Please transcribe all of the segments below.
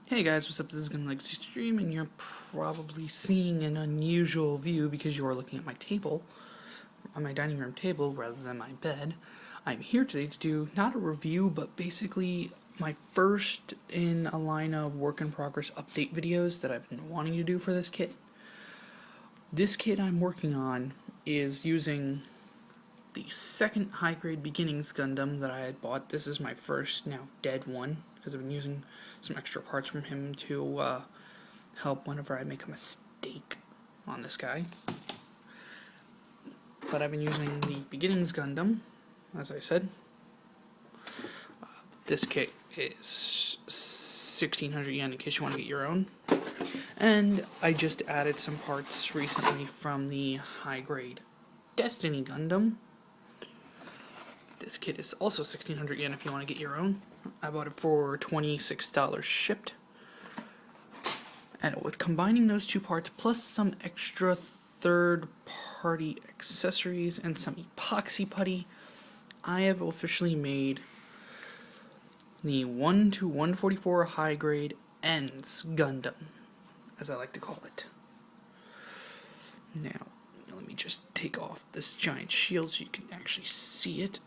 Hey guys, what's up? This is GundamLegacyExtreme, and you're probably seeing an unusual view because you are looking at my table, on my dining room table, rather than my bed. I'm here today to do not a review, but basically my first in a line of work-in-progress update videos that I've been wanting to do for this kit. This kit I'm working on is using the second high-grade beginnings Gundam that I had bought. This is my first, now dead one, because I've been using some extra parts from him to help whenever I make a mistake on this guy. But I've been using the beginnings Gundam, as I said. This kit is 1,600 yen in case you want to get your own. And I just added some parts recently from the high-grade Destiny Gundam. This kit is also 1,600 yen if you want to get your own. I bought it for $26 shipped. And with combining those two parts plus some extra third-party accessories and some epoxy putty, I have officially made the 1-144 high-grade Ends Gundam, as I like to call it. Now, let me just take off this giant shield so you can actually see it.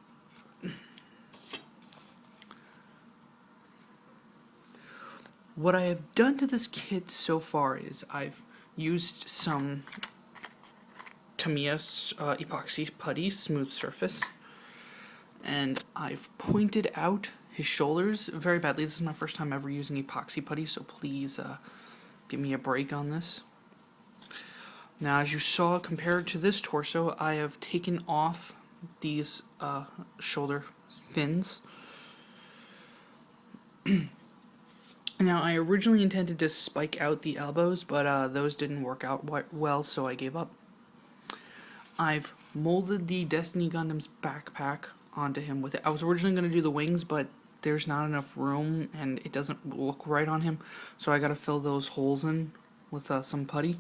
What I have done to this kit so far is I've used some Tamiya's epoxy putty, smooth surface, and I've pointed out his shoulders very badly. This is my first time ever using epoxy putty, so please give me a break on this. Now, as you saw, compared to this torso, I have taken off these shoulder fins. Now, I originally intended to spike out the elbows, but those didn't work out well, so I gave up. I've molded the Destiny Gundam's backpack onto him with it. I was originally going to do the wings, but there's not enough room, and it doesn't look right on him, so I gotta fill those holes in with some putty.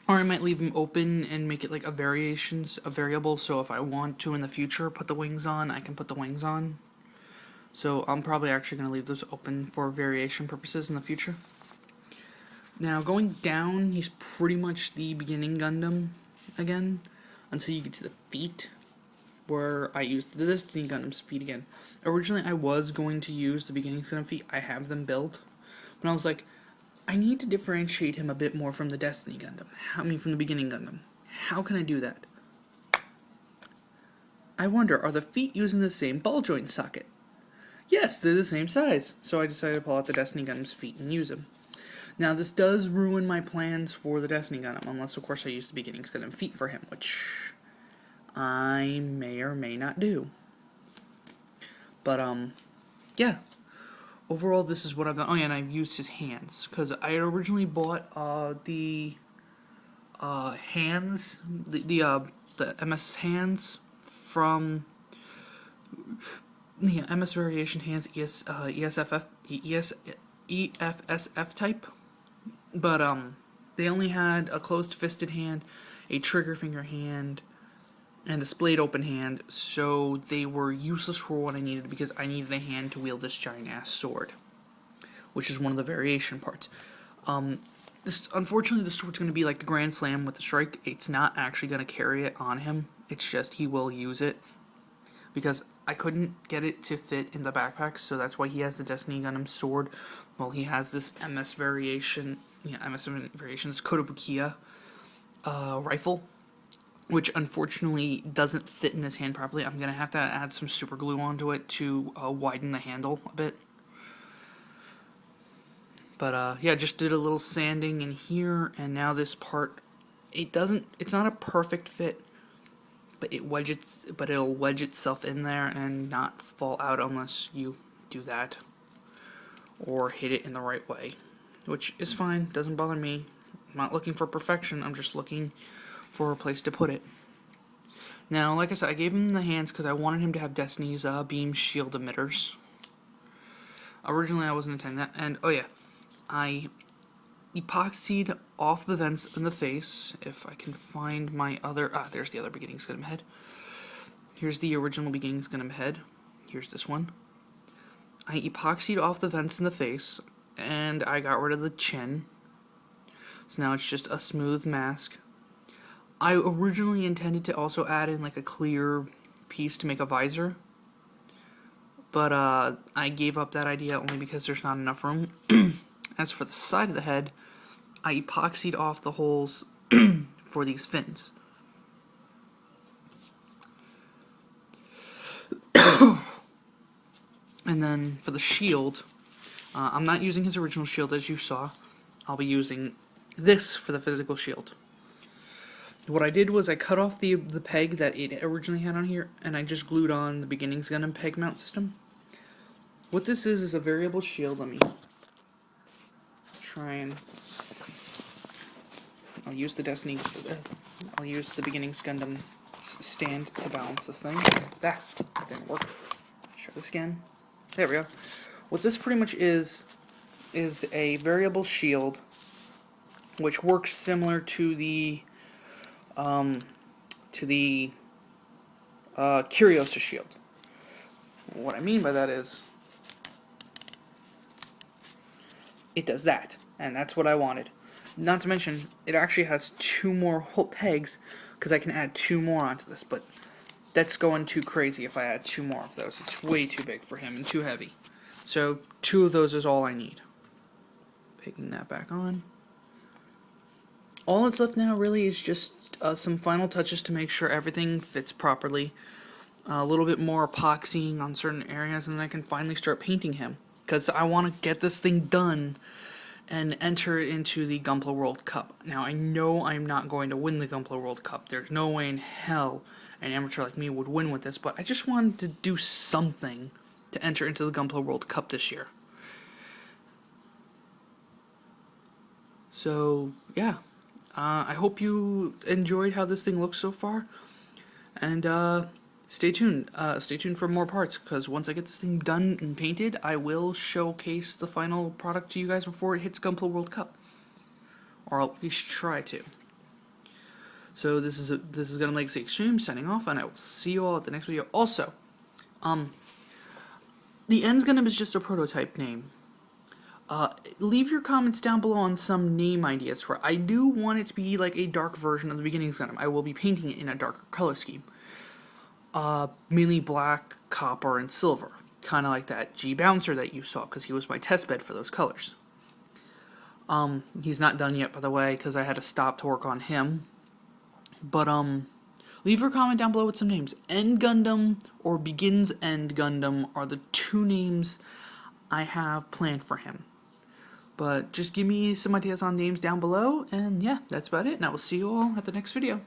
Or I might leave them open and make it like a variable, so if I want to in the future put the wings on, I can put the wings on. So I'm probably actually going to leave those open for variation purposes in the future. Now, going down, he's pretty much the beginning Gundam again, until you get to the feet, where I used the Destiny Gundam's feet again. Originally, I was going to use the beginning Gundam feet. I have them built. But I was like, I need to differentiate him a bit more from the Destiny Gundam. From the beginning Gundam. How can I do that? I wonder, are the feet using the same ball joint socket? Yes, they're the same size, so I decided to pull out the Destiny Gundam's feet and use them. Now, this does ruin my plans for the Destiny Gundam, unless, of course, I use the beginning Gundam feet for him, which I may or may not do. But, yeah. Overall, this is what I've done. Oh, yeah, and I've used his hands, because I had originally bought the hands, the MS hands from the MS variation hands EFSF type, but they only had a closed fisted hand, a trigger finger hand, and a splayed open hand, so they were useless for what I needed because I needed a hand to wield this giant ass sword, which is one of the variation parts. Unfortunately, the sword's going to be like the Grand Slam with the strike. It's not actually going to carry it on him. It's just he will use it because I couldn't get it to fit in the backpack, so that's why he has the Destiny Gundam sword. Well, he has this MS variation, this Kotobukiya rifle, which unfortunately doesn't fit in his hand properly. I'm gonna have to add some super glue onto it to widen the handle a bit. But yeah, just did a little sanding in here, and now this part, it's not a perfect fit, but it'll wedge itself in there and not fall out unless you do that or hit it in the right way, which is fine, doesn't bother me. I'm not looking for perfection, I'm just looking for a place to put it. Now, like I said, I gave him the hands because I wanted him to have Destiny's beam shield emitters. Originally, I wasn't intending that, and oh yeah, I epoxied off the vents in the face. If I can find my other... there's the other Beginnings Gundam head. Here's the original Beginnings Gundam head. Here's this one. I epoxied off the vents in the face, and I got rid of the chin. So now it's just a smooth mask. I originally intended to also add in like a clear piece to make a visor, but I gave up that idea only because there's not enough room. As for the side of the head, I epoxied off the holes for these fins. And then for the shield, I'm not using his original shield as you saw. I'll be using this for the physical shield. What I did was I cut off the peg that it originally had on here, and I just glued on the Beginnings Gundam peg mount system. What this is a variable shield. Let me try and... I'll use the I'll use the Beginnings Gundam stand to balance this thing. That didn't work. Try this again. There we go. What this pretty much is a variable shield, which works similar to the Curiosa shield. What I mean by that is, it does that, and that's what I wanted. Not to mention, it actually has 2 more hole pegs, because I can add 2 more onto this, but that's going too crazy if I add 2 more of those. It's way too big for him and too heavy. So 2 of those is all I need. Picking that back on. All that's left now really is just some final touches to make sure everything fits properly. A little bit more epoxying on certain areas, and then I can finally start painting him. Because I want to get this thing done and enter it into the Gunpla World Cup. Now, I know I'm not going to win the Gunpla World Cup. There's no way in hell an amateur like me would win with this, but I just wanted to do something to enter into the Gunpla World Cup this year. So, yeah. I hope you enjoyed how this thing looks so far. And, stay tuned. Stay tuned for more parts, because once I get this thing done and painted, I will showcase the final product to you guys before it hits Gunpla World Cup. Or I'll at least try to. So this is GundamLegacyExtreme signing off, and I will see you all at the next video. Also, the Ends Gundam is just a prototype name. Leave your comments down below on some name ideas for it. I do want it to be like a dark version of the Beginnings Gundam. I will be painting it in a darker color scheme. Mainly black, copper, and silver. Kind of like that G-Bouncer that you saw, because he was my test bed for those colors. He's not done yet, by the way, because I had to stop to work on him. But, leave your comment down below with some names. End Gundam or Begins End Gundam are the 2 names I have planned for him. But just give me some ideas on names down below, and yeah, that's about it, and I will see you all at the next video.